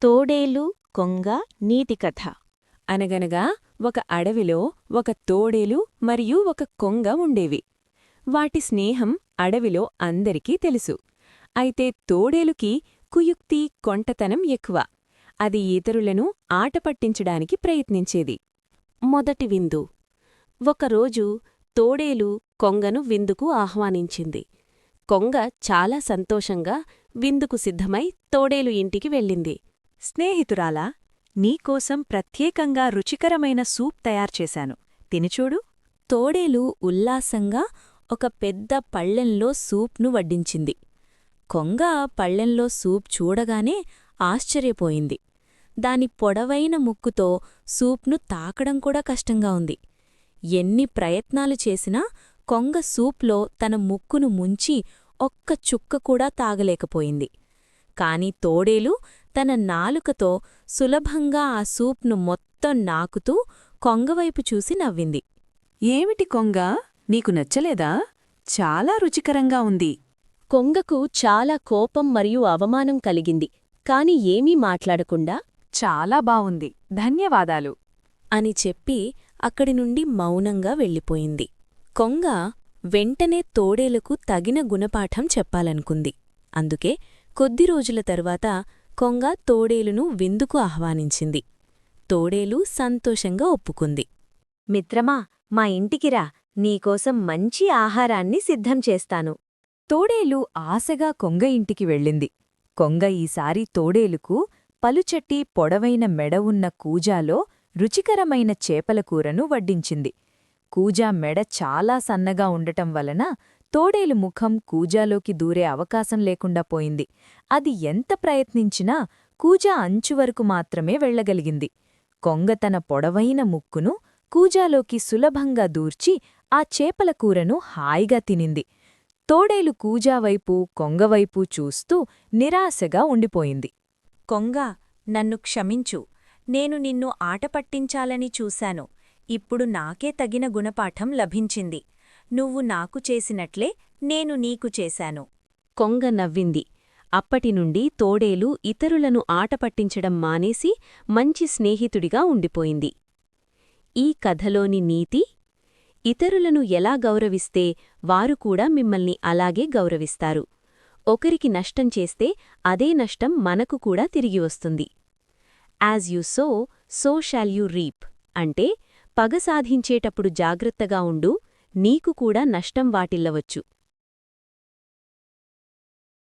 తోడేలు కొంగ నీతి కథ. అనగనగా ఒక అడవిలో ఒక తోడేలు మరియు ఒక కొంగ ఉండేవి. వాటి స్నేహం అడవిలో అందరికీ తెలుసు. అయితే తోడేలుకి కుయుక్తి కొంటతనం ఎక్కువ. అది ఇతరులను ఆటపట్టించడానికి ప్రయత్నించేది. మొదటి విందు. ఒకరోజు తోడేలు కొంగను విందుకు ఆహ్వానించింది. కొంగ చాలా సంతోషంగా విందుకు సిద్ధమై తోడేలు ఇంటికి వెళ్ళింది. స్నేహితురాలా, నీకోసం ప్రత్యేకంగా రుచికరమైన సూప్ తయారుచేశాను, తినిచూడు. తోడేలు ఉల్లాసంగా ఒక పెద్ద పళ్ళెంలో సూప్ను వడ్డించింది. కొంగ పళ్ళెంలో సూప్ చూడగానే ఆశ్చర్యపోయింది. దాని పొడవైన ముక్కుతో సూప్ను తాకడం కూడా కష్టంగా ఉంది. ఎన్ని ప్రయత్నాలు చేసినా కొంగ సూప్లో తన ముక్కును ముంచి ఒక్క చుక్క కూడా తాగలేకపోయింది. కాని తోడేలు తన నాలుకతో సులభంగా ఆ సూప్ను మొత్తం నాకుతూ కొంగవైపు చూసి నవ్వింది. ఏమిటి కొంగ, నీకు నచ్చలేదా? చాలా రుచికరంగా ఉంది. కొంగకు చాలా కోపం మరియు అవమానం కలిగింది. కాని ఏమీ మాట్లాడకుండా చాలా బావుంది, ధన్యవాదాలు అని చెప్పి అక్కడి నుండి మౌనంగా వెళ్ళిపోయింది. కొంగ వెంటనే తోడేలుకు తగిన గుణపాఠం చెప్పాలనుకుంది. అందుకే కొద్ది రోజుల తరువాత కొంగ తోడేలును విందుకు ఆహ్వానించింది. తోడేలు సంతోషంగా ఒప్పుకుంది. మిత్రమా, మా ఇంటికిరా, నీకోసం మంచి ఆహారాన్ని సిద్ధం చేస్తాను. తోడేలు ఆశగా కొంగ ఇంటికి వెళ్ళింది. కొంగ ఈసారి తోడేలుకు పలుచట్టి పొడవైన మెడ ఉన్న కూజాలో రుచికరమైన చేపల కూరను వడ్డించింది. కూజా మెడ చాలా సన్నగా ఉండటం వలన తోడేలు ముఖం కూజాలోకి దూరే అవకాశం లేకుండా పోయింది. అది ఎంత ప్రయత్నించినా కూజా అంచువరకు మాత్రమే వెళ్లగలిగింది. కొంగ తన పొడవైన ముక్కును కూజాలోకి సులభంగా దూర్చి ఆ చేపల కూరను హాయిగా తినింది. తోడేలు కూజావైపు కొంగవైపు చూస్తూ నిరాశగా ఉండిపోయింది. కొంగా, నన్ను క్షమించు. నేను నిన్ను ఆటపట్టించాలని చూశాను. ఇప్పుడు నాకే తగిన గుణపాఠం లభించింది. నువ్వు నాకు చేసినట్లే నేను నీకు చేశాను. కొంగ నవ్వింది. అప్పటినుండి తోడేలు ఇతరులను ఆటపట్టించడం మానేసి మంచి స్నేహితుడిగా ఉండిపోయింది. ఈ కథలోని నీతి: ఇతరులను ఎలా గౌరవిస్తే వారు కూడా మిమ్మల్ని అలాగే గౌరవిస్తారు. ఒకరికి నష్టం చేస్తే అదే నష్టం మనకు కూడా తిరిగి వస్తుంది. As you so, so shawl you reap అంటే పగ సాధించేటప్పుడు జాగ్రత్తగా ఉండు, నీకు కూడా నష్టం వాటిల్లవచ్చు.